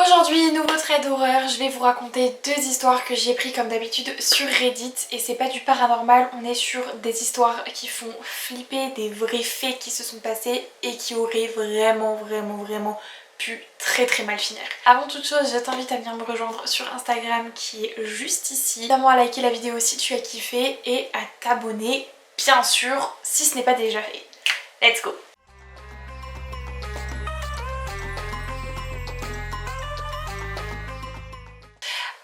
Aujourd'hui, nouveau trait d'horreur, je vais vous raconter deux histoires que j'ai pris comme d'habitude sur Reddit et c'est pas du paranormal, on est sur des histoires qui font flipper, des vrais faits qui se sont passés et qui auraient vraiment pu très mal finir. Avant toute chose, je t'invite à venir me rejoindre sur Instagram qui est juste ici. Évidemment à liker la vidéo si tu as kiffé et à t'abonner bien sûr si ce n'est pas déjà fait. Let's go!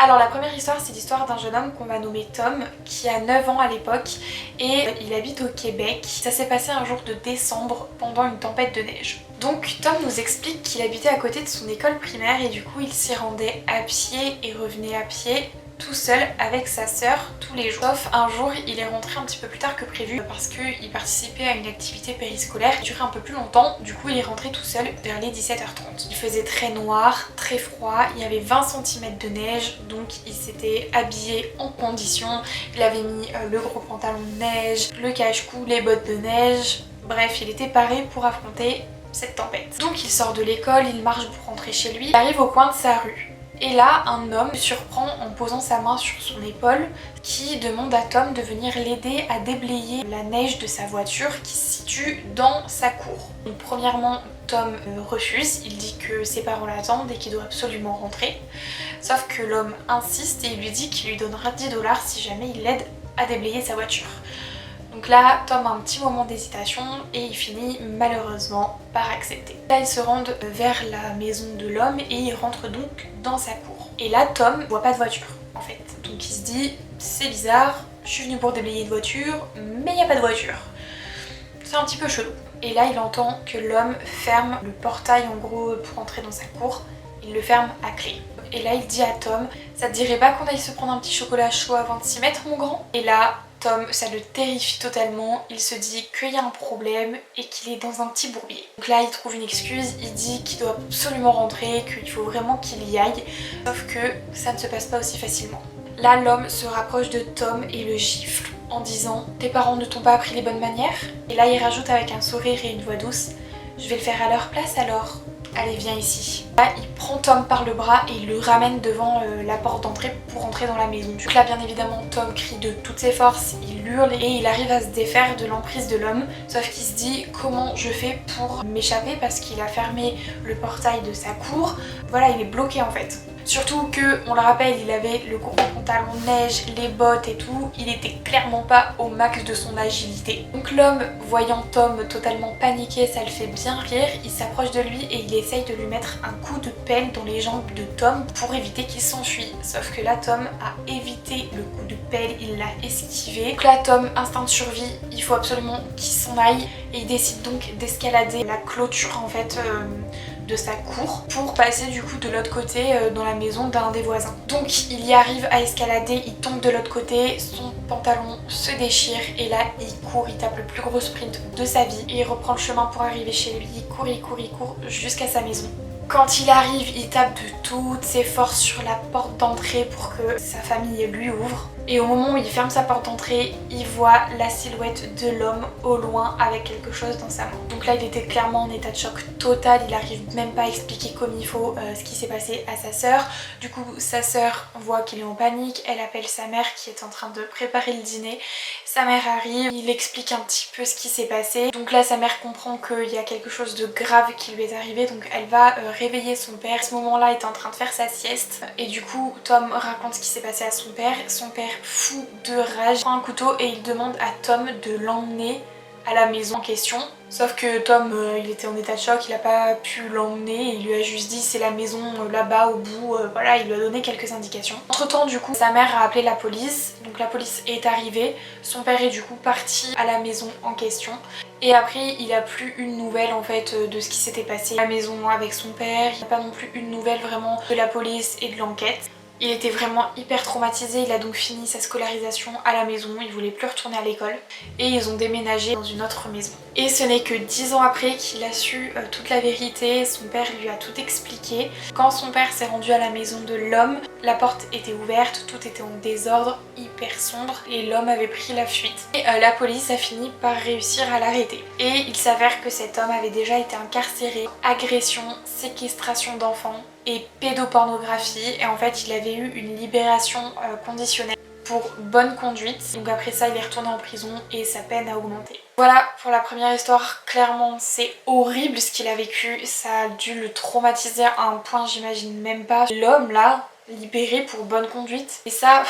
Alors la première histoire, c'est l'histoire d'un jeune homme qu'on va nommer Tom, qui a 9 ans à l'époque et il habite au Québec. Ça s'est passé un jour de décembre pendant une tempête de neige. Donc Tom nous explique qu'il habitait à côté de son école primaire et du coup il s'y rendait à pied et revenait à pied tout seul avec sa sœur tous les jours. Sauf un jour, il est rentré un petit peu plus tard que prévu parce qu'il participait à une activité périscolaire qui durait un peu plus longtemps. Du coup, il est rentré tout seul vers les 17h30. Il faisait très noir, très froid, il y avait 20 cm de neige, donc il s'était habillé en condition. Il avait mis le gros pantalon de neige, le cache-cou, les bottes de neige. Bref, il était paré pour affronter cette tempête. Donc il sort de l'école, il marche pour rentrer chez lui, il arrive au coin de sa rue. Et là, un homme le surprend en posant sa main sur son épaule qui demande à Tom de venir l'aider à déblayer la neige de sa voiture qui se situe dans sa cour. Donc premièrement, Tom refuse, il dit que ses parents l'attendent et qu'il doit absolument rentrer. Sauf que l'homme insiste et il lui dit qu'il lui donnera 10 $ si jamais il l'aide à déblayer sa voiture. Donc là, Tom a un petit moment d'hésitation et il finit malheureusement par accepter. Là, ils se rendent vers la maison de l'homme et il rentre donc dans sa cour. Et là, Tom voit pas de voiture en fait. Donc il se dit, c'est bizarre, je suis venue pour déblayer une voiture, mais il n'y a pas de voiture. C'est un petit peu chelou. Et là, il entend que l'homme ferme le portail en gros pour entrer dans sa cour. Il le ferme à clé. Et là, il dit à Tom, ça te dirait pas qu'on aille se prendre un petit chocolat chaud avant de s'y mettre, mon grand? Et là, Tom, ça le terrifie totalement, il se dit qu'il y a un problème et qu'il est dans un petit bourbier. Donc là, il trouve une excuse, il dit qu'il doit absolument rentrer, qu'il faut vraiment qu'il y aille, sauf que ça ne se passe pas aussi facilement. Là, l'homme se rapproche de Tom et le gifle en disant « Tes parents ne t'ont pas appris les bonnes manières ?» Et là, il rajoute avec un sourire et une voix douce « Je vais le faire à leur place alors. Allez, viens ici. » Là, il prend Tom par le bras et il le ramène devant la porte d'entrée pour entrer dans la maison. Donc là, bien évidemment, Tom crie de toutes ses forces, il hurle et il arrive à se défaire de l'emprise de l'homme. Sauf qu'il se dit comment je fais pour m'échapper parce qu'il a fermé le portail de sa cour. Voilà, il est bloqué en fait. Surtout que, on le rappelle, il avait le gros pantalon de neige, les bottes et tout, il était clairement pas au max de son agilité. Donc l'homme, voyant Tom totalement paniqué, ça le fait bien rire, il s'approche de lui et il essaye de lui mettre un coup de pelle dans les jambes de Tom pour éviter qu'il s'enfuit. Sauf que là, Tom a évité le coup de pelle, il l'a esquivé. Donc là, Tom, instinct de survie, il faut absolument qu'il s'en aille et il décide donc d'escalader la clôture en fait de sa cour pour passer du coup de l'autre côté dans la maison d'un des voisins. Donc il y arrive à escalader, il tombe de l'autre côté, son pantalon se déchire et là il court, il tape le plus gros sprint de sa vie et il reprend le chemin pour arriver chez lui, il court jusqu'à sa maison. Quand il arrive, il tape de toutes ses forces sur la porte d'entrée pour que sa famille lui ouvre. Et au moment où il ferme sa porte d'entrée, il voit la silhouette de l'homme au loin avec quelque chose dans sa main. Donc là, il était clairement en état de choc total, il arrive même pas à expliquer comme il faut ce qui s'est passé à sa sœur. Du coup, sa sœur voit qu'il est en panique, elle appelle sa mère qui est en train de préparer le dîner. Sa mère arrive, il explique un petit peu ce qui s'est passé. Donc là, sa mère comprend qu'il y a quelque chose de grave qui lui est arrivé, donc elle va réveiller son père. À ce moment-là, il est en train de faire sa sieste et du coup, Tom raconte ce qui s'est passé à son père. Son père, fou de rage, prend un couteau et il demande à Tom de l'emmener à la maison en question. Sauf que Tom, il était en état de choc, il a pas pu l'emmener, il lui a juste dit c'est la maison là-bas au bout, voilà, il lui a donné quelques indications. Entre temps du coup, sa mère a appelé la police, donc la police est arrivée, son père est du coup parti à la maison en question. Et après, il a plus une nouvelle en fait de ce qui s'était passé à la maison avec son père, il n'a pas non plus une nouvelle vraiment de la police et de l'enquête. Il était vraiment hyper traumatisé, il a donc fini sa scolarisation à la maison, il voulait plus retourner à l'école et ils ont déménagé dans une autre maison. Et ce n'est que 10 ans après qu'il a su toute la vérité, son père lui a tout expliqué. Quand son père s'est rendu à la maison de l'homme, la porte était ouverte, tout était en désordre, hyper sombre et l'homme avait pris la fuite. Et la police a fini par réussir à l'arrêter. Et il s'avère que cet homme avait déjà été incarcéré, agression, séquestration d'enfants, et pédopornographie, et en fait il avait eu une libération conditionnelle pour bonne conduite. Donc après ça il est retourné en prison et sa peine a augmenté. Voilà pour la première histoire. Clairement c'est horrible ce qu'il a vécu, ça a dû le traumatiser à un point j'imagine même pas. L'homme là, libéré pour bonne conduite, et ça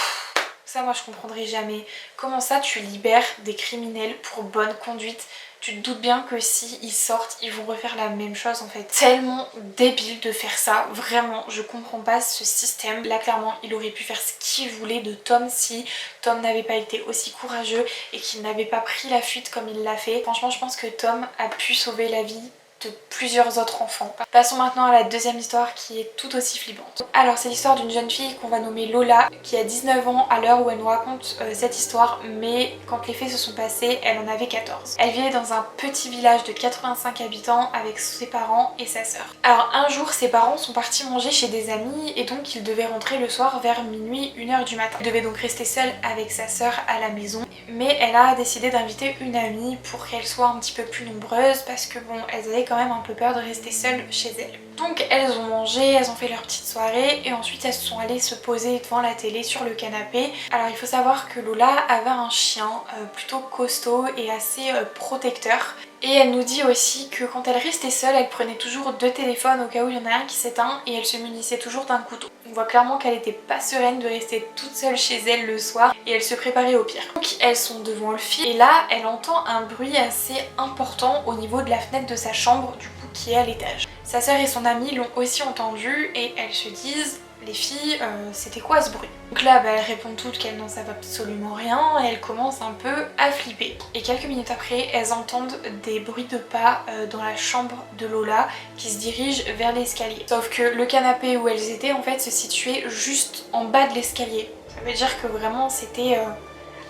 moi je comprendrai jamais. Comment ça tu libères des criminels pour bonne conduite? Tu te doutes bien que si ils sortent, ils vont refaire la même chose en fait. Tellement débile de faire ça, vraiment, je comprends pas ce système. Là clairement, il aurait pu faire ce qu'il voulait de Tom si Tom n'avait pas été aussi courageux et qu'il n'avait pas pris la fuite comme il l'a fait. Franchement, je pense que Tom a pu sauver la vie de plusieurs autres enfants. Passons maintenant à la deuxième histoire qui est tout aussi flippante. Alors c'est l'histoire d'une jeune fille qu'on va nommer Lola qui a 19 ans à l'heure où elle nous raconte cette histoire, mais quand les faits se sont passés, elle en avait 14. Elle vivait dans un petit village de 85 habitants avec ses parents et sa sœur. Alors un jour ses parents sont partis manger chez des amis et donc ils devaient rentrer le soir vers minuit, 1h du matin. Elle devait donc rester seule avec sa sœur à la maison, mais elle a décidé d'inviter une amie pour qu'elle soit un petit peu plus nombreuse parce que bon, elles avaient quand même un peu peur de rester seules chez elles. Donc elles ont mangé, elles ont fait leur petite soirée et ensuite elles se sont allées se poser devant la télé sur le canapé. Alors il faut savoir que Lola avait un chien plutôt costaud et assez protecteur. Et elle nous dit aussi que quand elle restait seule, elle prenait toujours 2 téléphones au cas où il y en a un qui s'éteint et elle se munissait toujours d'un couteau. On voit clairement qu'elle était pas sereine de rester toute seule chez elle le soir et elle se préparait au pire. Donc elles sont devant le film et là elle entend un bruit assez important au niveau de la fenêtre de sa chambre du coup qui est à l'étage. Sa sœur et son amie l'ont aussi entendu et elles se disent: les filles, c'était quoi ce bruit? Donc là, elles répondent toutes qu'elles n'en savent absolument rien et elles commencent un peu à flipper. Et quelques minutes après, elles entendent des bruits de pas dans la chambre de Lola qui se dirigent vers l'escalier. Sauf que le canapé où elles étaient en fait se situait juste en bas de l'escalier. Ça veut dire que vraiment c'était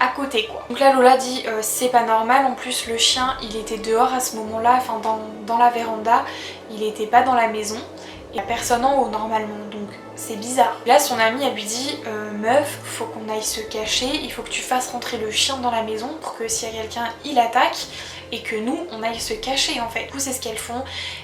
à côté quoi. Donc là Lola dit c'est pas normal, en plus le chien il était dehors à ce moment-là, enfin dans la véranda, il était pas dans la maison. Il n'y a personne en haut normalement, donc c'est bizarre. Là son amie elle lui dit meuf, faut qu'on aille se cacher, il faut que tu fasses rentrer le chien dans la maison pour que s'il y a quelqu'un il attaque et que nous on aille se cacher en fait. Du coup c'est ce qu'elles font,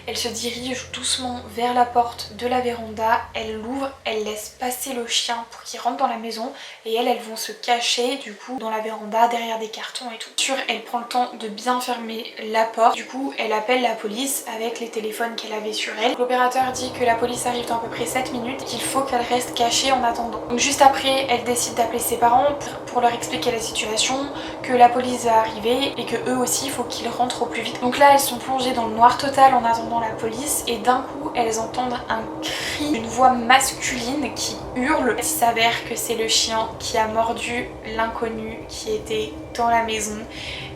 elles se dirigent doucement vers la porte de la véranda, elles l'ouvrent, elles laissent passer le chien pour qu'il rentre dans la maison et elles vont se cacher du coup dans la véranda derrière des cartons et tout. Sûr, elle prend le temps de bien fermer la porte, du coup elle appelle la police avec les téléphones qu'elle avait sur elle. L'opérateur dit que la police arrive dans à peu près 7 minutes, qu'il faut qu'elle reste cachée en attendant. Donc juste après elle décide d'appeler ses parents pour leur expliquer la situation, que la police va arriver et que eux aussi il faut qu'ils rentrent au plus vite. Donc là elles sont plongées dans le noir total en attendant la police et d'un coup elles entendent un cri, une voix masculine qui hurle. Il s'avère que c'est le chien qui a mordu l'inconnu qui était dans la maison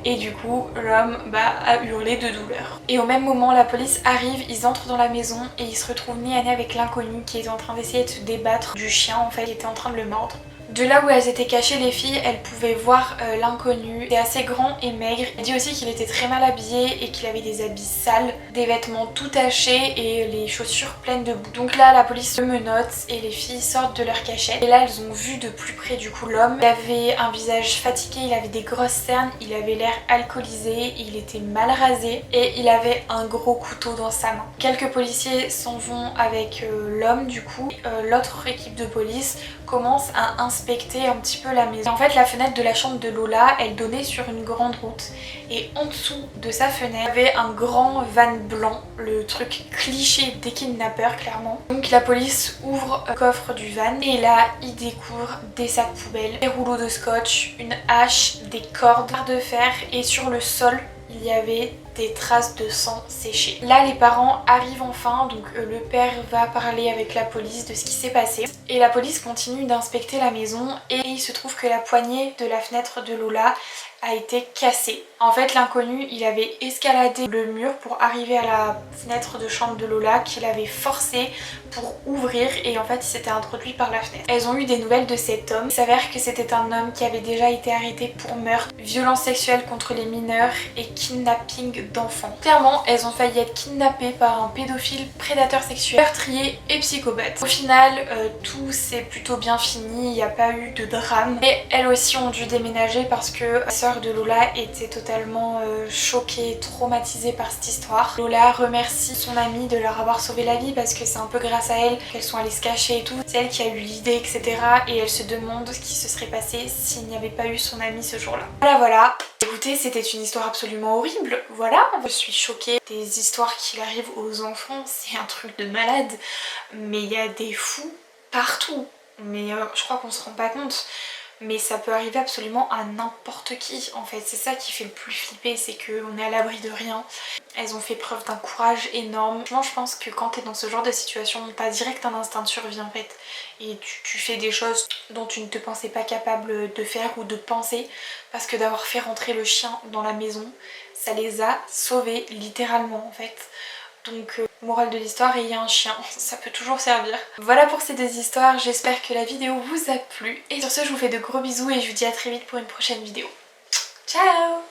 et du coup l'homme a hurlé de douleur. Et au même moment la police arrive, ils entrent dans la maison et ils se retrouvent nez à nez avec l'inconnu qui est en train d'essayer de se débattre du chien en fait qui était en train de le mordre. De là où elles étaient cachées, les filles, elles pouvaient voir l'inconnu. Il était assez grand et maigre. Elle dit aussi qu'il était très mal habillé et qu'il avait des habits sales, des vêtements tout tachés et les chaussures pleines de boue. Donc là, la police se menotte et les filles sortent de leur cachette. Et là, elles ont vu de plus près du coup l'homme. Il avait un visage fatigué, il avait des grosses cernes, il avait l'air alcoolisé, il était mal rasé et il avait un gros couteau dans sa main. Quelques policiers s'en vont avec l'homme du coup. L'autre équipe de police commence à inspecter un petit peu la maison. Et en fait la fenêtre de la chambre de Lola elle donnait sur une grande route et en dessous de sa fenêtre il y avait un grand van blanc, le truc cliché des kidnappeurs clairement. Donc la police ouvre le coffre du van et là ils découvrent des sacs poubelles, des rouleaux de scotch, une hache, des cordes, barres de fer et sur le sol il y avait des traces de sang séché. Là les parents arrivent enfin, donc le père va parler avec la police de ce qui s'est passé et la police continue d'inspecter la maison et il se trouve que la poignée de la fenêtre de Lola a été cassée. En fait l'inconnu il avait escaladé le mur pour arriver à la fenêtre de chambre de Lola qu'il avait forcé pour ouvrir et en fait il s'était introduit par la fenêtre. Elles ont eu des nouvelles de cet homme. Il s'avère que c'était un homme qui avait déjà été arrêté pour meurtre, violence sexuelle contre les mineurs et kidnapping d'enfants. Clairement, elles ont failli être kidnappées par un pédophile, prédateur sexuel, meurtrier et psychopathe. Au final, tout s'est plutôt bien fini, il n'y a pas eu de drame. Et elles aussi ont dû déménager parce que la sœur de Lola était totalement choquée, traumatisée par cette histoire. Lola remercie son amie de leur avoir sauvé la vie parce que c'est un peu grâce à elle qu'elles sont allées se cacher et tout. C'est elle qui a eu l'idée, etc. Et elle se demande ce qui se serait passé s'il n'y avait pas eu son amie ce jour-là. Voilà. Écoutez, c'était une histoire absolument horrible, voilà. Je suis choquée. Des histoires qui arrivent aux enfants, c'est un truc de malade. Mais il y a des fous partout. Mais je crois qu'on se rend pas compte. Mais ça peut arriver absolument à n'importe qui en fait. C'est ça qui fait le plus flipper, c'est qu'on est à l'abri de rien. Elles ont fait preuve d'un courage énorme. Franchement, je pense que quand t'es dans ce genre de situation, t'as direct un instinct de survie en fait. Et tu fais des choses dont tu ne te pensais pas capable de faire ou de penser. Parce que d'avoir fait rentrer le chien dans la maison, ça les a sauvés littéralement en fait. Donc morale de l'histoire, il y a un chien, ça peut toujours servir. Voilà pour ces deux histoires, j'espère que la vidéo vous a plu. Et sur ce, je vous fais de gros bisous et je vous dis à très vite pour une prochaine vidéo. Ciao!